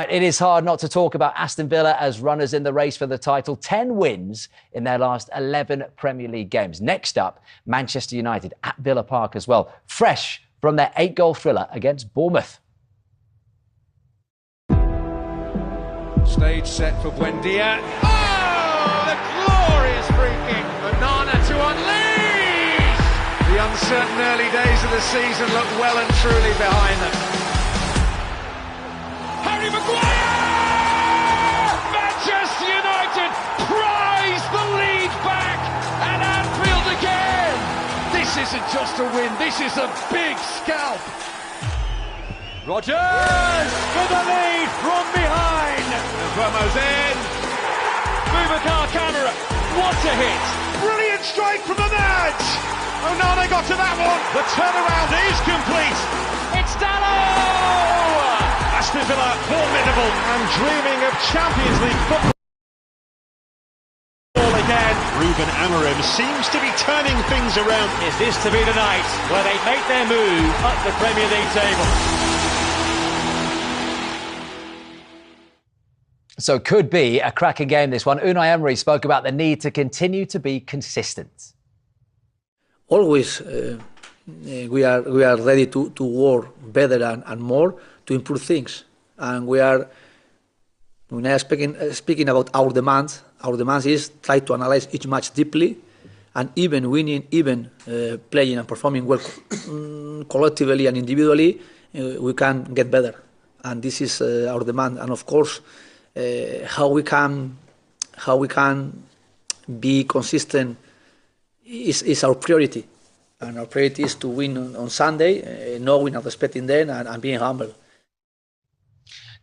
It is hard not to talk about Aston Villa as runners in the race for the title. 10 wins in their last 11 Premier League games. Next up, Manchester United at Villa Park as well. Fresh from their 8-goal thriller against Bournemouth. Stage set for Buendia. Oh, the glorious free kick. Onana to unleash. The uncertain early days of the season look well and truly behind them. Harry Maguire! Manchester United prize the lead back at Anfield again. This isn't just a win, this is a big scalp. Rodgers for the lead from behind. Vermo's in. Boubacar Kamara, what a hit. Brilliant strike from the edge. Onana got to that one. The turnaround is complete. It's Dalot. Aston Villa formidable and dreaming of Champions League football again. Ruben Amorim seems to be turning things around. Is this to be the night where they make their move up the Premier League table? So it could be a cracking game, this one. Unai Emery spoke about the need to continue to be consistent. Always we are ready to work better and more to improve things. And we are speaking about our demands. Our demands is try to analyze each match deeply, and even winning, playing and performing well collectively and individually, we can get better. And this is our demand. And of course, how we can be consistent is our priority. And our priority is to win on Sunday, knowing and respecting them and being humble.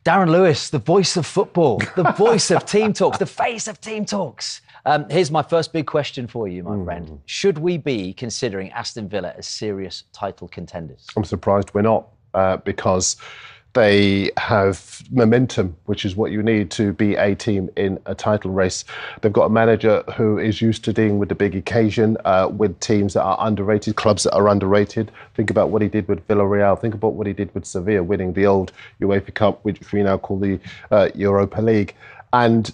Darren Lewis, the voice of football, the voice of team talks, the face of team talks. Here's my first big question for you, my friend. Should we be considering Aston Villa as serious title contenders? I'm surprised we're not, because they have momentum, which is what you need to be a team in a title race. They've got a manager who is used to dealing with the big occasion, with teams that are underrated, clubs that are underrated. Think about what he did with Villarreal. Think about what he did with Sevilla, winning the old UEFA Cup, which we now call the Europa League. And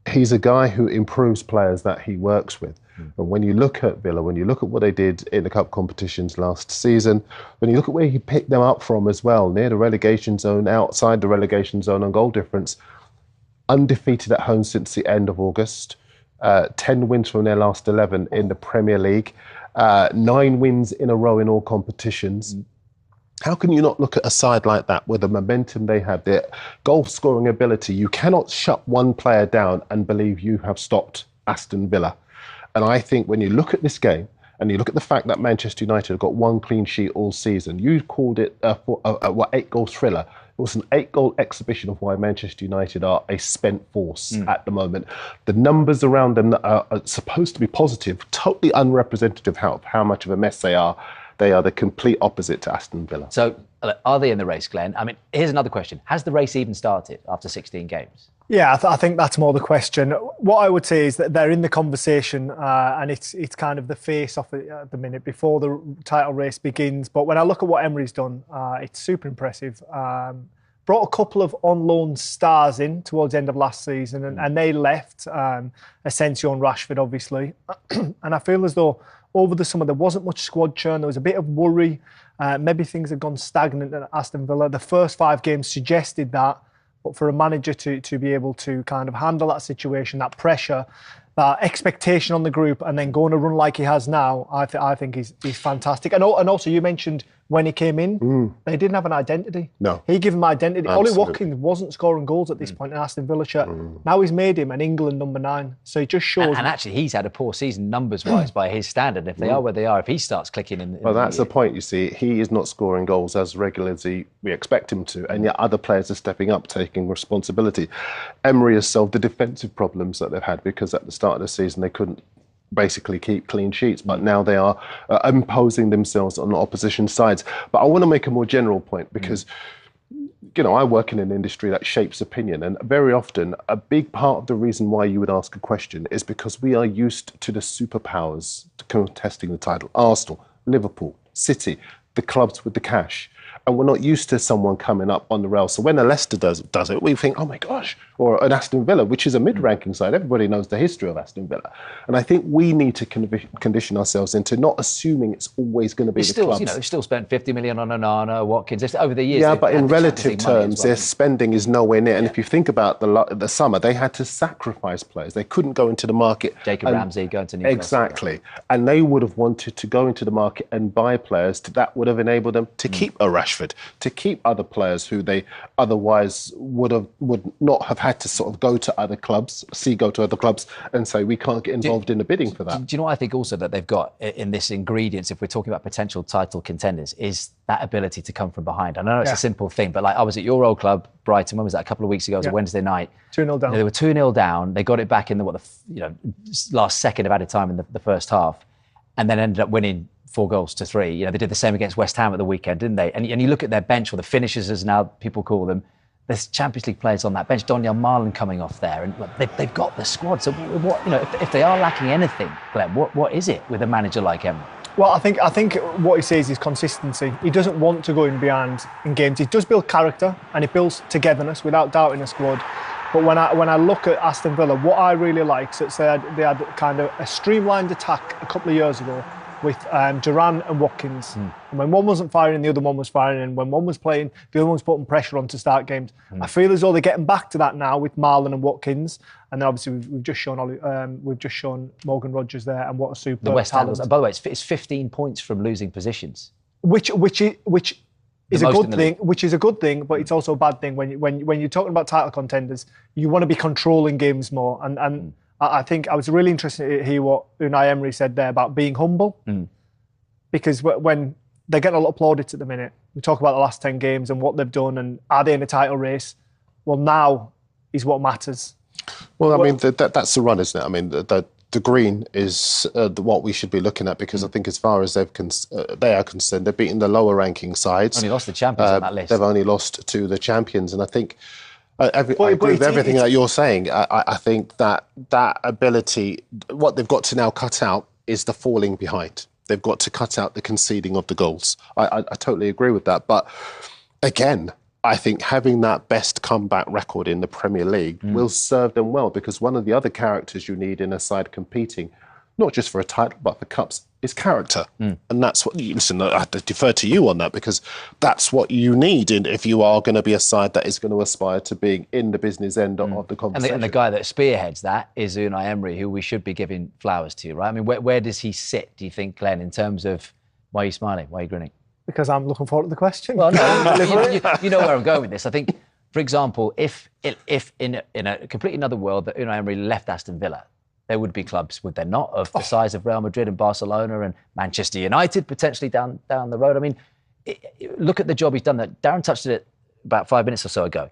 he's a guy who improves players that he works with. And when you look at Villa, when you look at what they did in the cup competitions last season, when you look at where he picked them up from as well, near the relegation zone, outside the relegation zone on goal difference, undefeated at home since the end of August, 10 wins from their last 11 in the Premier League, 9 wins in a row in all competitions. How can you not look at a side like that with the momentum they have, their goal scoring ability? You cannot shut one player down and believe you have stopped Aston Villa. And I think when you look at this game and you look at the fact that Manchester United have got 1 clean sheet all season, you called it a 8-goal thriller. It was an 8-goal exhibition of why Manchester United are a spent force at the moment. The numbers around them that are supposed to be positive, totally unrepresentative of how much of a mess they are. They are the complete opposite to Aston Villa. So are they in the race, Glenn? I mean, here's another question. Has the race even started after 16 games? Yeah, I think that's more the question. What I would say is that they're in the conversation, and it's kind of the face off at the minute before the title race begins. But when I look at what Emery's done, it's super impressive. Brought a couple of on-loan stars in towards the end of last season, and they left, Asensio and Rashford, obviously. And I feel as though over the summer there wasn't much squad churn. There was a bit of worry. Maybe things had gone stagnant at Aston Villa. The first 5 games suggested that. But for a manager to be able to kind of handle that situation, that pressure, that expectation on the group, and then go on a run like he has now, I think he's fantastic. And also, you mentioned when he came in, they didn't have an identity. No. He gave him identity. Absolutely. Ollie Watkins wasn't scoring goals at this point in Aston Villa shirt. Now he's made him an England number 9. So it just shows... And actually, he's had a poor season numbers-wise by his standard. If they are where they are, if he starts clicking in... Well, that's the point, you see. He is not scoring goals as regularly as we expect him to, and yet other players are stepping up, taking responsibility. Emery has solved the defensive problems that they've had, because at the start of the season they couldn't basically keep clean sheets, but now they are imposing themselves on the opposition sides. But I want to make a more general point, because you know, I work in an industry that shapes opinion, and very often a big part of the reason why you would ask a question is because we are used to the superpowers contesting the title. Arsenal, Liverpool, City, the clubs with the cash. And we're not used to someone coming up on the rail. So when a Leicester does it, we think, oh my gosh, or an Aston Villa, which is a mid-ranking side. Everybody knows the history of Aston Villa. And I think we need to condition ourselves into not assuming it's always going to be the clubs. They've still spent 50 million on Onana, Watkins. Over the years. Yeah, but in relative terms, their spending is nowhere near. And if you think about the summer, they had to sacrifice players. They couldn't go into the market. Jacob Ramsey going to Newcastle. Exactly. And they would have wanted to go into the market and buy players that would have enabled them to keep a Rashford, to keep other players who they otherwise would not have had to sort of go to other clubs and say, we can't get involved in the bidding for that. Do you know what I think also that they've got in this ingredients, if we're talking about potential title contenders, is that ability to come from behind. I know it's a simple thing, but like I was at your old club, Brighton, when was that? A couple of weeks ago, it was a Wednesday night. 2-0 down. They were 2-0 down. They got it back in the last second of added time in the first half, and then ended up winning 4-3. They did the same against West Ham at the weekend, didn't they? And you look at their bench, or the finishers as now people call them, there's Champions League players on that bench. Donyell Marlin coming off there, and they've got the squad. So what, if they are lacking anything, Glenn, what is it with a manager like Emery? Well, I think what he says is consistency. He doesn't want to go in behind in games. He does build character and he builds togetherness without doubt in a squad. But when I look at Aston Villa, what I really like is that they had kind of a streamlined attack a couple of years ago with Duran and Watkins. And when one wasn't firing, the other one was firing. And when one was playing, the other one was putting pressure on to start games. I feel as though they're getting back to that now with Marlon and Watkins. And then obviously we've just shown Morgan Rogers there, and what a super the West Ham. talent. By the way, it's 15 points from losing positions, which is a good thing. Which is a good thing, but it's also a bad thing when you're talking about title contenders. You want to be controlling games more, and I think I was really interested to hear what Unai Emery said there about being humble, because when they're getting a lot of plaudits at the minute, we talk about the last 10 games and what they've done, and are they in a title race? Well, now is what matters. Well, I mean, that's the run, isn't it? I mean, the green is what we should be looking at, because I think as far as they are concerned, they've beaten the lower ranking sides. Only lost the champions on that list. They've only lost to the champions, and I think I agree with everything that you're saying. I think that ability, what they've got to now cut out is the falling behind. They've got to cut out the conceding of the goals. I totally agree with that. But again, I think having that best comeback record in the Premier League will serve them well, because one of the other characters you need in a side competing, not just for a title, but for cups, is character. And that's what, listen, I have to defer to you on that, because that's what you need if you are going to be a side that is going to aspire to being in the business end of the conversation. And the guy that spearheads that is Unai Emery, who we should be giving flowers to, right? I mean, where does he sit, do you think, Glenn, in terms of why are you smiling, why are you grinning? Because I'm looking forward to the question. Well, no, you know where I'm going with this. I think, for example, if in a completely another world that Unai Emery left Aston Villa, there would be clubs, would there not, of the size of Real Madrid and Barcelona and Manchester United potentially down the road. I mean, look at the job he's done. That Darren touched on it about 5 minutes or so ago.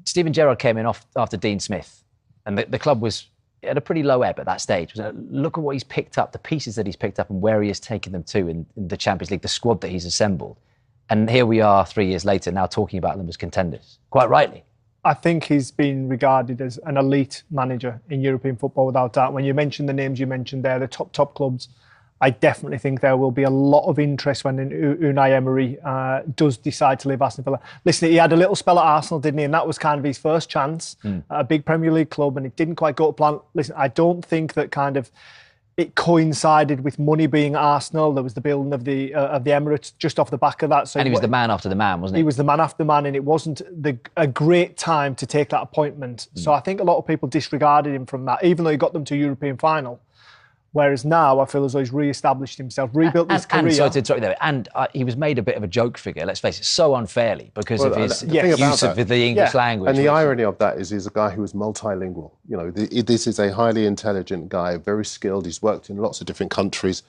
Steven Gerrard came in after Dean Smith, and the club was at a pretty low ebb at that stage. Look at what he's picked up, the pieces that he's picked up, and where he has taken them to in the Champions League, the squad that he's assembled. And here we are 3 years later, now talking about them as contenders, quite rightly. I think he's been regarded as an elite manager in European football, without doubt. When you mention the names you mentioned there, the top clubs, I definitely think there will be a lot of interest when Unai Emery does decide to leave Aston Villa. Listen, he had a little spell at Arsenal, didn't he? And that was kind of his first chance at a big Premier League club, and it didn't quite go to plan. Listen, I don't think that kind of it coincided with money being at Arsenal. There was the building of the Emirates just off the back of that. So and he was the man after the man, wasn't he? He was the man after the man, and it wasn't a great time to take that appointment. So I think a lot of people disregarded him from that, even though he got them to a European final. Whereas now, I feel as though he's re-established himself, rebuilt his career. And so to interrupt you there, and he was made a bit of a joke figure, let's face it, so unfairly, because of his use of the English language. And the irony of that is he's a guy who is multilingual. You know, this is a highly intelligent guy, very skilled. He's worked in lots of different countries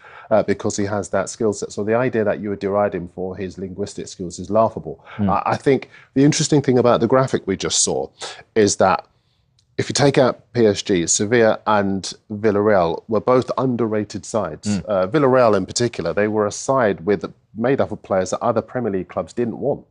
because he has that skill set. So the idea that you would deride him for his linguistic skills is laughable. I think the interesting thing about the graphic we just saw is that if you take out PSG, Sevilla and Villarreal were both underrated sides. Villarreal in particular, they were a side with made up of players that other Premier League clubs didn't want.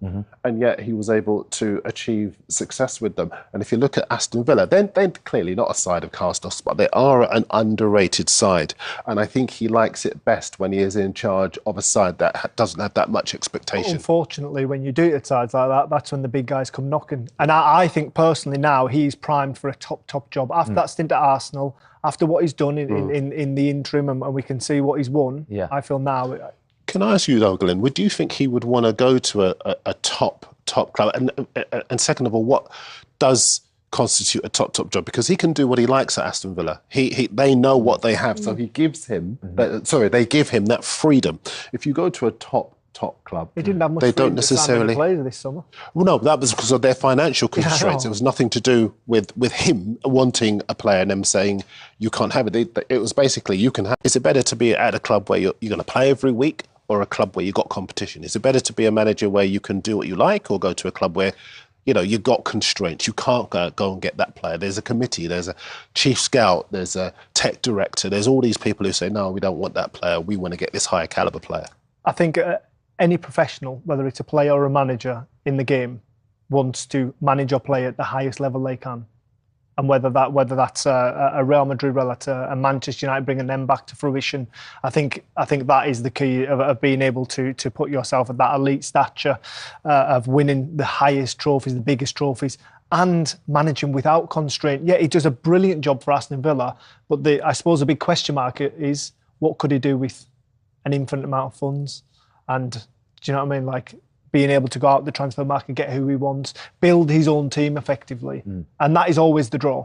And yet he was able to achieve success with them. And if you look at Aston Villa, they're clearly not a side of cast-offs, but they are an underrated side. And I think he likes it best when he is in charge of a side that doesn't have that much expectation. Unfortunately, when you do it at sides like that, that's when the big guys come knocking. And I think personally now he's primed for a top job. After that stint at Arsenal, after what he's done in the interim, and we can see what he's won, I feel now... Can I ask you though, Glenn, would you think he would want to go to a top club? And second of all, what does constitute a top job? Because he can do what he likes at Aston Villa. They know what they have, so he gives him. They give him that freedom. If you go to a top club, he didn't have much they don't necessarily players this summer. Well, no, that was because of their financial constraints. It was nothing to do with him wanting a player and them saying you can't have it. It was basically you can have. Is it better to be at a club where you're going to play every week, or a club where you've got competition? Is it better to be a manager where you can do what you like, or go to a club where, you've got constraints? You can't go and get that player. There's a committee, there's a chief scout, there's a tech director. There's all these people who say, no, we don't want that player. We want to get this higher caliber player. I think any professional, whether it's a player or a manager in the game, wants to manage or play at the highest level they can. And whether that's a Real Madrid, whether that's a Manchester United, bringing them back to fruition, I think that is the key of being able to put yourself at that elite stature of winning the highest trophies, the biggest trophies, and managing without constraint. Yeah, he does a brilliant job for Aston Villa, but I suppose the big question mark is what could he do with an infinite amount of funds? And do you know what I mean? Like, being able to go out the transfer market, get who he wants, build his own team effectively. And that is always the draw.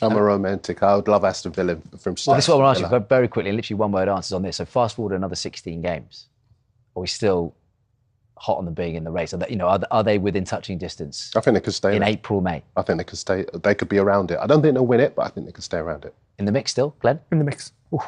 I'm a romantic. I would love Aston Villa from start. Well, this is what I want to ask you very quickly, literally one-word answers on this. So fast forward another 16 games. Are we still hot on them being in the race? Are they within touching distance? I think they could stay in April, May. I think they could stay. They could be around it. I don't think they'll win it, but I think they could stay around it. In the mix still, Glenn? In the mix. Oof.